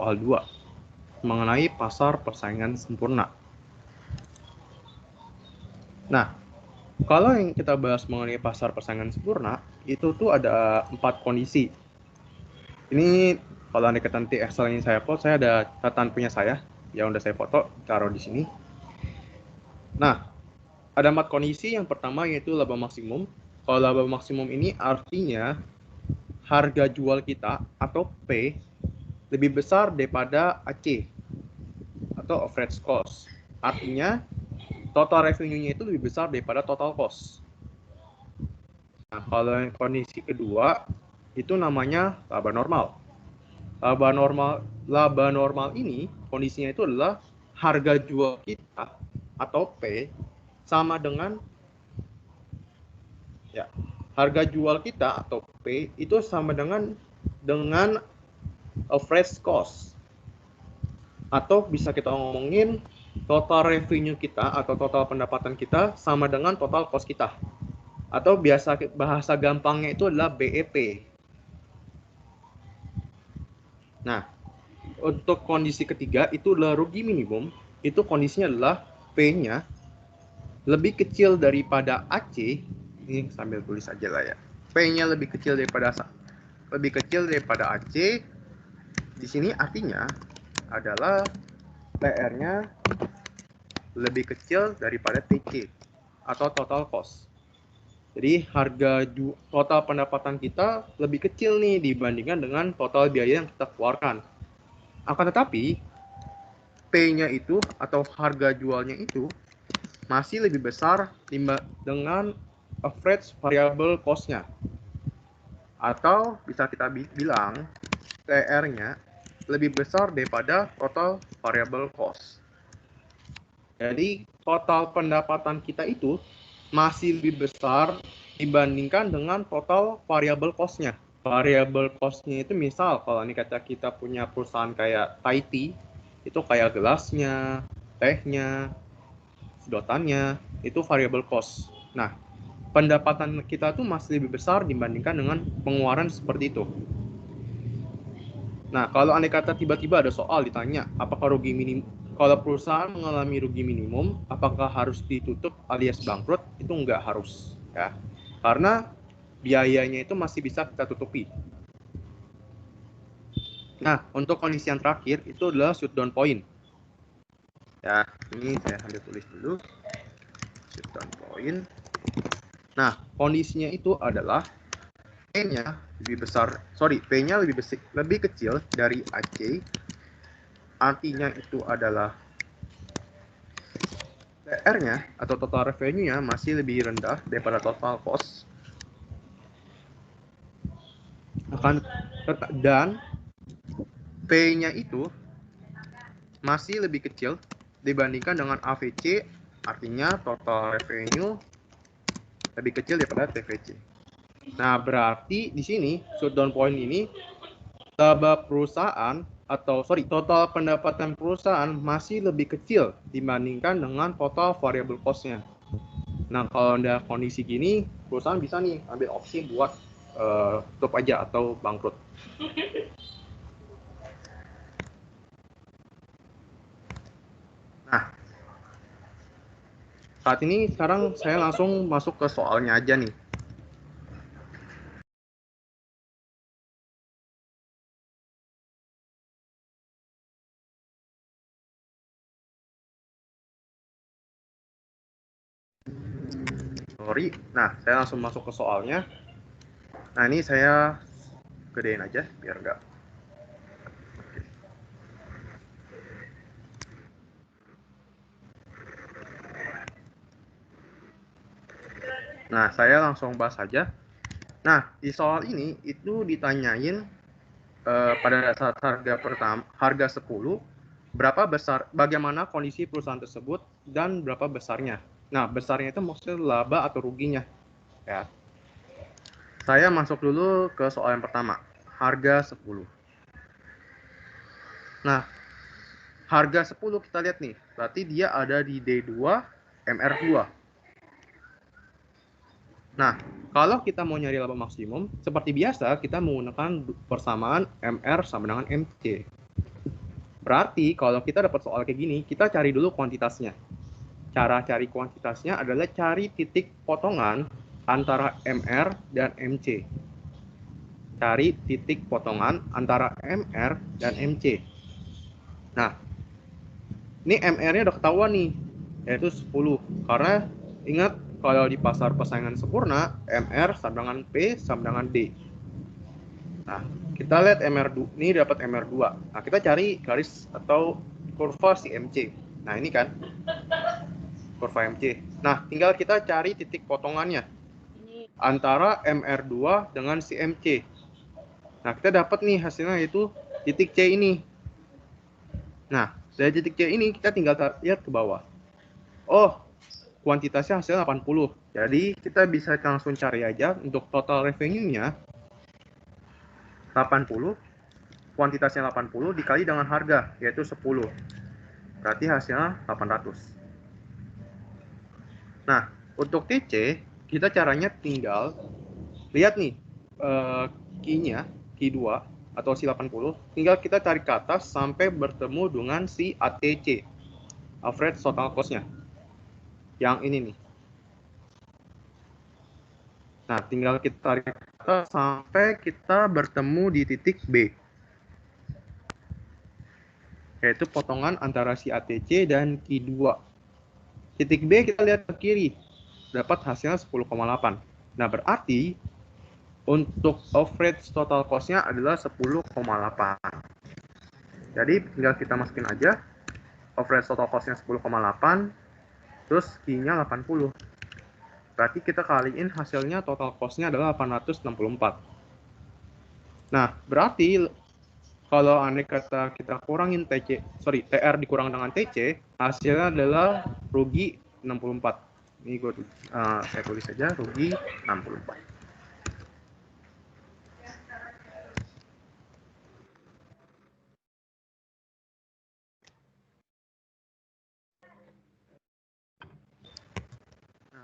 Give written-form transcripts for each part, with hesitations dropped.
soal 2 mengenai pasar persaingan sempurna. Nah, kalau yang kita bahas mengenai pasar persaingan sempurna, itu tuh ada 4 kondisi. Ini kalau Anda nanti Excel ini saya upload, saya ada catatan punya saya yang udah saya foto, taruh di sini. Nah, ada 4 kondisi. Yang pertama yaitu laba maksimum. Kalau laba maksimum ini artinya harga jual kita atau P lebih besar daripada AC atau average cost. Artinya total revenue-nya itu lebih besar daripada total cost. Nah, kalau yang kondisi kedua itu namanya laba normal. Laba normal ini kondisinya itu adalah harga jual kita atau P sama dengan harga jual kita atau P itu sama dengan average cost. Atau bisa kita ngomongin total revenue kita atau total pendapatan kita sama dengan total cost kita. Atau bahasa gampangnya itu adalah BEP. Nah, untuk kondisi ketiga itu adalah rugi minimum. Itu kondisinya adalah P-nya lebih kecil daripada AC. Ini sambil tulis aja lah ya. P-nya lebih kecil daripada AC. Di sini artinya adalah TR-nya lebih kecil daripada TC atau total cost. Jadi total pendapatan kita lebih kecil nih dibandingkan dengan total biaya yang kita keluarkan. Akan tetapi P-nya itu atau harga jualnya itu masih lebih besar dengan average variable cost-nya. Atau bisa kita bilang TR-nya lebih besar daripada total variable cost. Jadi total pendapatan kita itu masih lebih besar dibandingkan dengan total variable cost-nya. Variable cost-nya itu misal kalau ini kata kita punya perusahaan kayak Thai Tea, itu kayak gelasnya, tehnya, sedotannya, itu variable cost. Nah, pendapatan kita tuh masih lebih besar dibandingkan dengan pengeluaran seperti itu. Nah, kalau andai kata tiba-tiba ada soal ditanya, apakah rugi minimum, kalau perusahaan mengalami rugi minimum, apakah harus ditutup alias bangkrut? Itu nggak harus, ya. Karena biayanya itu masih bisa kita tutupi. Nah, untuk kondisi yang terakhir itu adalah shutdown point. Ya, ini saya ambil tulis dulu. Shutdown point. Nah, kondisinya itu adalah P-nya lebih kecil dari AC. Artinya itu adalah TR-nya atau total revenue-nya masih lebih rendah daripada total cost. Dan P-nya itu masih lebih kecil dibandingkan dengan AVC, artinya total revenue lebih kecil daripada TVC. Nah, berarti di sini shutdown point ini total pendapatan perusahaan masih lebih kecil dibandingkan dengan total variable cost-nya. Nah, kalau ada kondisi gini, perusahaan bisa nih ambil opsi buat tutup aja atau bangkrut. Nah, saat ini sekarang saya langsung masuk ke soalnya aja nih. Nah, saya langsung masuk ke soalnya. Nah, ini saya gedein aja biar enggak. Nah, saya langsung bahas aja. Nah, di soal ini itu ditanyain pada saat harga 10, bagaimana kondisi perusahaan tersebut dan berapa besarnya. Nah, besarnya itu maksudnya laba atau ruginya. Ya. Saya masuk dulu ke soal yang pertama, harga 10. Nah, harga 10 kita lihat nih, berarti dia ada di D2, MR2. Nah, kalau kita mau nyari laba maksimum, seperti biasa kita menggunakan persamaan MR sama dengan MC. Berarti kalau kita dapat soal kayak gini, kita cari dulu kuantitasnya. Cara cari kuantitasnya adalah cari titik potongan antara MR dan MC. Cari titik potongan antara MR dan MC. Nah, ini MR-nya udah ketahuan nih, yaitu 10. Karena ingat, kalau di pasar persaingan sempurna, MR sama dengan P sama dengan D. Nah, kita lihat MR2, ini dapat MR2. Nah, kita cari garis atau kurva si MC. Nah, ini kan kurva MC. Nah, tinggal kita cari titik potongannya antara MR2 dengan si MC. Nah, kita dapat nih hasilnya itu titik C ini. Nah, dari titik C ini kita tinggal lihat ke bawah. Oh, kuantitasnya hasilnya 80. Jadi, kita bisa langsung cari aja untuk total revenue-nya 80, kuantitasnya 80 dikali dengan harga, yaitu 10. Berarti hasilnya 800. Nah, untuk TC, kita caranya tinggal lihat nih, key-nya, key 2, atau si 80, tinggal kita tarik ke atas sampai bertemu dengan si ATC, average total cost-nya. Yang ini nih. Nah, tinggal kita tarik ke atas sampai kita bertemu di titik B. Yaitu potongan antara si ATC dan key 2. Titik B kita lihat ke kiri. Dapat hasilnya 10,8. Nah, berarti untuk average total cost-nya adalah 10,8. Jadi, tinggal kita masukin aja. Average total cost-nya 10,8. Terus key-nya 80. Berarti kita kaliin hasilnya total cost-nya adalah 864. Nah, berarti kalau andai kata kita kurangin TR dikurang dengan TC, hasilnya adalah rugi 64. Ini saya tulis saja rugi 64.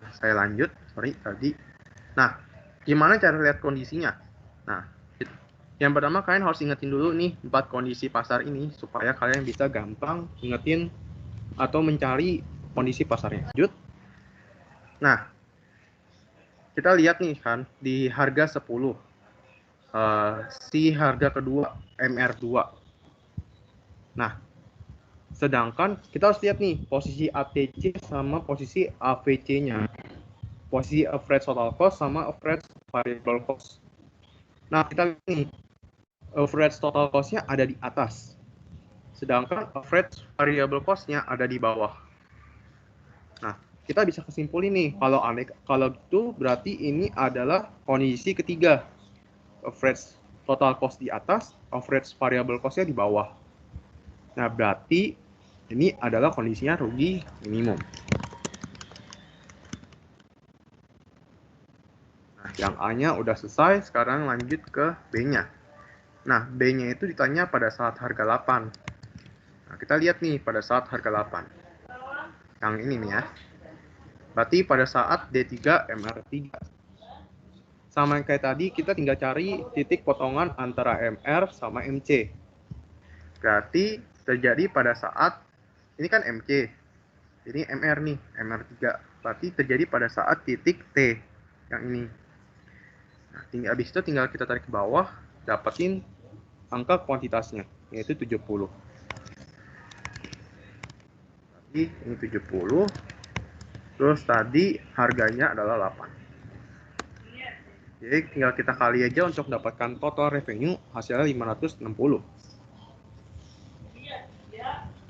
Nah, saya lanjut, tadi. Nah, gimana cara lihat kondisinya? Nah, yang pertama kalian harus ingetin dulu nih 4 kondisi pasar ini supaya kalian bisa gampang ingetin atau mencari kondisi pasarnya. Lanjut. Nah, kita lihat nih kan di harga 10. Si harga kedua MR2. Nah, sedangkan kita harus lihat nih posisi ATC sama posisi AVC-nya. Posisi average total cost sama average variable cost. Nah, kita lihat nih average total cost-nya ada di atas. Sedangkan average variable cost-nya ada di bawah. Nah, kita bisa kesimpulin nih, kalau gitu berarti ini adalah kondisi ketiga. Average total cost di atas, average variable cost-nya di bawah. Nah, berarti ini adalah kondisinya rugi minimum. Nah, yang A-nya udah selesai, sekarang lanjut ke B-nya. Nah, B-nya itu ditanya pada saat harga 8. Nah, kita lihat nih pada saat harga 8. Yang ini nih ya. Berarti pada saat D3 MR3. Sama kayak tadi, kita tinggal cari titik potongan antara MR sama MC. Berarti terjadi pada saat, ini kan MC. Ini MR nih, MR3. Berarti terjadi pada saat titik T. Yang ini. Nah, habis itu tinggal kita tarik ke bawah, dapetin angka kuantitasnya, yaitu 70. Jadi ini 70. Terus tadi harganya adalah 8. Jadi tinggal kita kali aja untuk dapatkan total revenue hasilnya 560.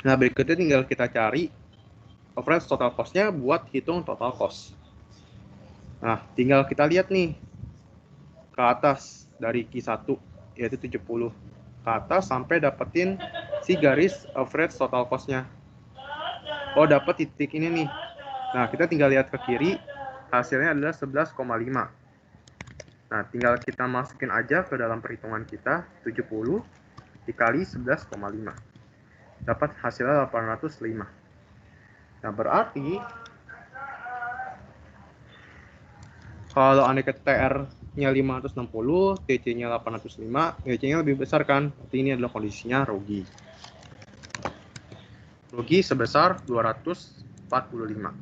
Nah, berikutnya tinggal kita cari average total cost-nya buat hitung total cost. Nah, tinggal kita lihat nih ke atas dari Q1 yaitu 70 ke atas sampai dapetin si garis average total cost-nya. Oh, dapat titik ini nih. Nah, kita tinggal lihat ke kiri, hasilnya adalah 11,5. Nah, tinggal kita masukin aja ke dalam perhitungan kita, 70 dikali 11,5. Dapat hasilnya 805. Nah, berarti kalau andai kata TR-nya 560, TC-nya 805, TC-nya lebih besar kan? Berarti ini adalah kondisinya rugi. rugi sebesar 245.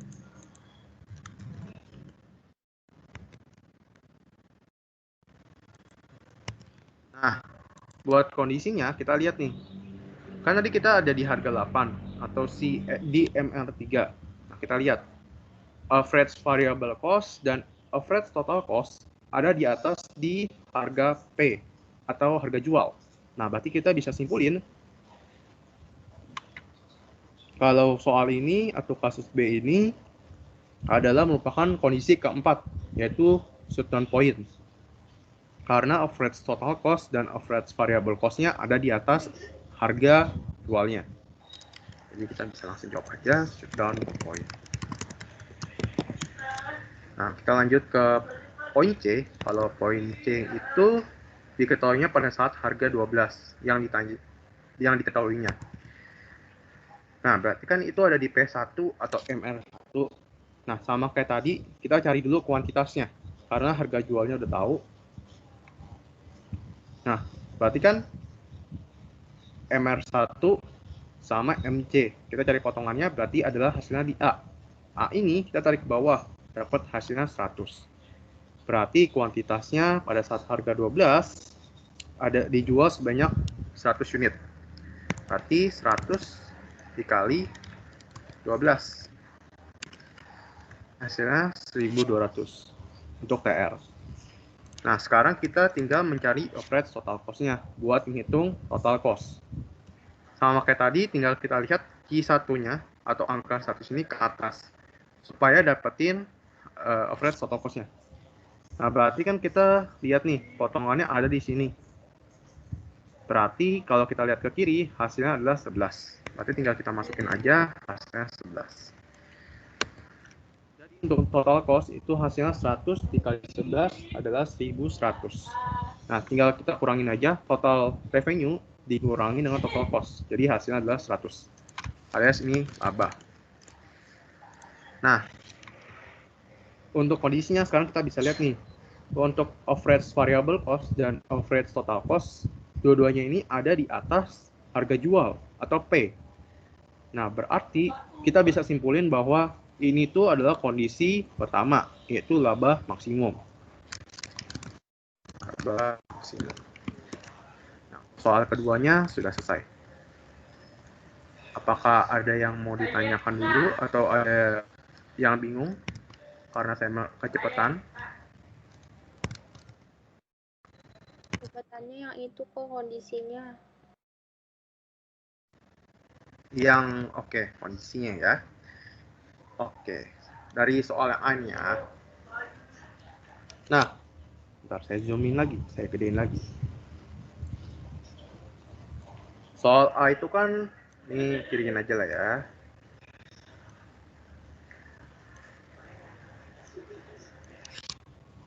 Nah, buat kondisinya kita lihat nih. Kan tadi kita ada di harga 8 atau di MR3. Nah, kita lihat average variable cost dan average total cost ada di atas di harga P atau harga jual. Nah, berarti kita bisa simpulin kalau soal ini atau kasus B ini adalah merupakan kondisi keempat, yaitu shutdown point. Karena average total cost dan average variable cost-nya ada di atas harga jualnya. Jadi kita bisa langsung jawab aja shutdown point. Nah, kita lanjut ke poin C. Kalau poin C itu diketahuinya pada saat harga 12 yang diketahuinya. Nah, berarti kan itu ada di P1 atau MR1. Nah, sama kayak tadi, kita cari dulu kuantitasnya. Karena harga jualnya udah tahu. Nah, berarti kan MR1 sama MC. Kita cari potongannya berarti adalah hasilnya di A. A ini kita tarik ke bawah, dapat hasilnya 100. Berarti kuantitasnya pada saat harga 12 ada dijual sebanyak 100 unit. Berarti 100 dikali 12. Hasilnya 1200 untuk TR. Nah, sekarang kita tinggal mencari average total cost-nya buat menghitung total cost. Sama kayak tadi, tinggal kita lihat Q1-nya atau angka 100 ini ke atas supaya dapetin average total cost-nya. Nah, berarti kan kita lihat nih, potongannya ada di sini. Berarti kalau kita lihat ke kiri, hasilnya adalah 11. Berarti tinggal kita masukin aja hasilnya 11. Jadi untuk total cost itu hasilnya 100 dikali 11 adalah 1100. Nah, tinggal kita kurangin aja total revenue dikurangi dengan total cost. Jadi hasilnya adalah 100. Alias ini laba. Nah, untuk kondisinya sekarang kita bisa lihat nih. Untuk average variable cost dan average total cost, dua-duanya ini ada di atas harga jual atau P. Nah, berarti kita bisa simpulin bahwa ini tuh adalah kondisi pertama, yaitu laba maksimum. Laba maksimum. Nah, soal keduanya sudah selesai. Apakah ada yang mau ditanyakan dulu atau ada yang bingung karena saya kecepatan? Kecepatannya yang itu kok kondisinya. Yang oke, kondisinya ya. Oke, dari soal yang A-nya. Nah, bentar saya zoomin lagi, saya gedein lagi. Soal A itu kan, ini kiriin aja lah ya.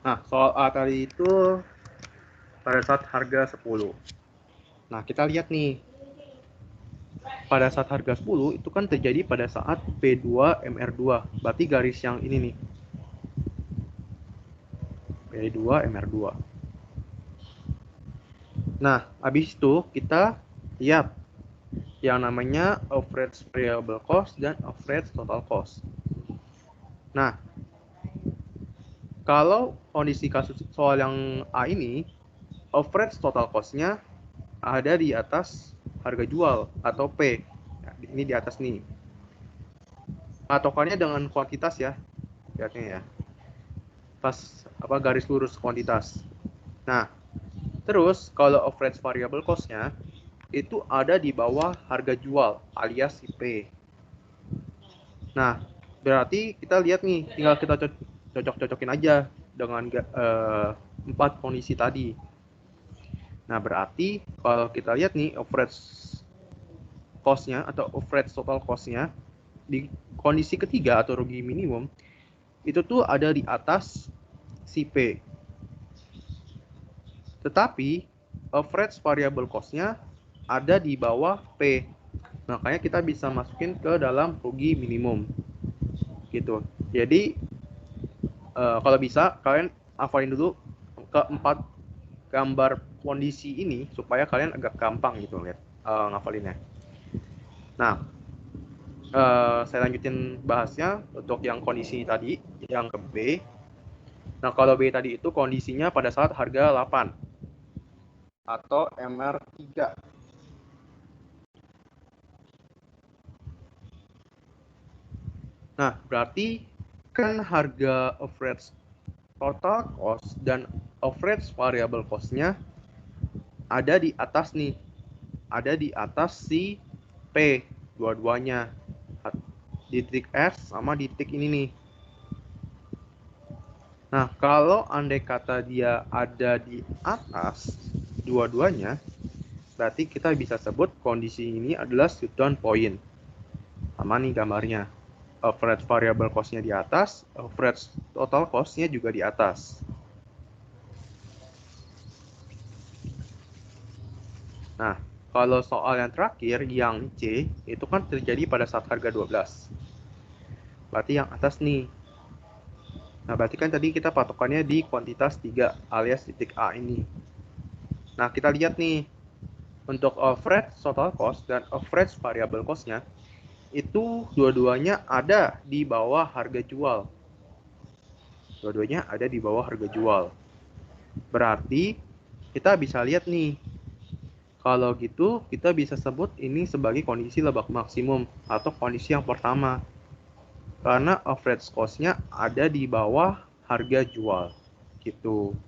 Nah, soal A tadi itu pada saat harga 10. Nah, kita lihat nih. Pada saat harga 10 itu kan terjadi pada saat P2 MR2. Berarti garis yang ini nih. P2 MR2. Nah, habis itu kita lihat yang namanya average variable cost dan average total cost. Nah, kalau kondisi kasus soal yang A ini, average total cost-nya ada di atas harga jual atau P. Nah, ini di atas nih. Patokannya dengan kuantitas ya. Lihatnya ya. Pas garis lurus kuantitas. Nah, terus kalau average variable cost-nya itu ada di bawah harga jual alias P. Nah, berarti kita lihat nih, tinggal kita cocok-cocokin aja dengan 4 kondisi tadi. Nah, berarti kalau kita lihat nih average cost-nya atau average total cost-nya di kondisi ketiga atau rugi minimum itu tuh ada di atas si P. Tetapi average variable cost-nya ada di bawah P. Makanya kita bisa masukin ke dalam rugi minimum. Gitu. Jadi kalau bisa kalian hafalin dulu keempat gambar kondisi ini supaya kalian agak gampang gitu lihat ngafalinnya. Nah, Saya lanjutin bahasnya untuk yang kondisi tadi, yang ke B. Nah, kalau B tadi itu kondisinya pada saat harga 8 atau MR3. Nah, berarti kan harga average total cost dan average variable cost-nya ada di atas nih. Ada di atas si P, dua-duanya. Di titik S sama di titik ini nih. Nah, kalau andai kata dia ada di atas dua-duanya, berarti kita bisa sebut kondisi ini adalah shutdown point. Sama nih gambarnya. Average variable cost-nya di atas, average total cost-nya juga di atas. Nah, kalau soal yang terakhir, yang C, itu kan terjadi pada saat harga 12. Berarti yang atas nih. Nah, berarti kan tadi kita patokannya di kuantitas 3 alias titik A ini. Nah, kita lihat nih. Untuk average total cost dan average variable cost-nya, itu dua-duanya ada di bawah harga jual. Dua-duanya ada di bawah harga jual. Berarti kita bisa lihat nih, kalau gitu kita bisa sebut ini sebagai kondisi lebak maksimum atau kondisi yang pertama. Karena average cost-nya ada di bawah harga jual. Gitu.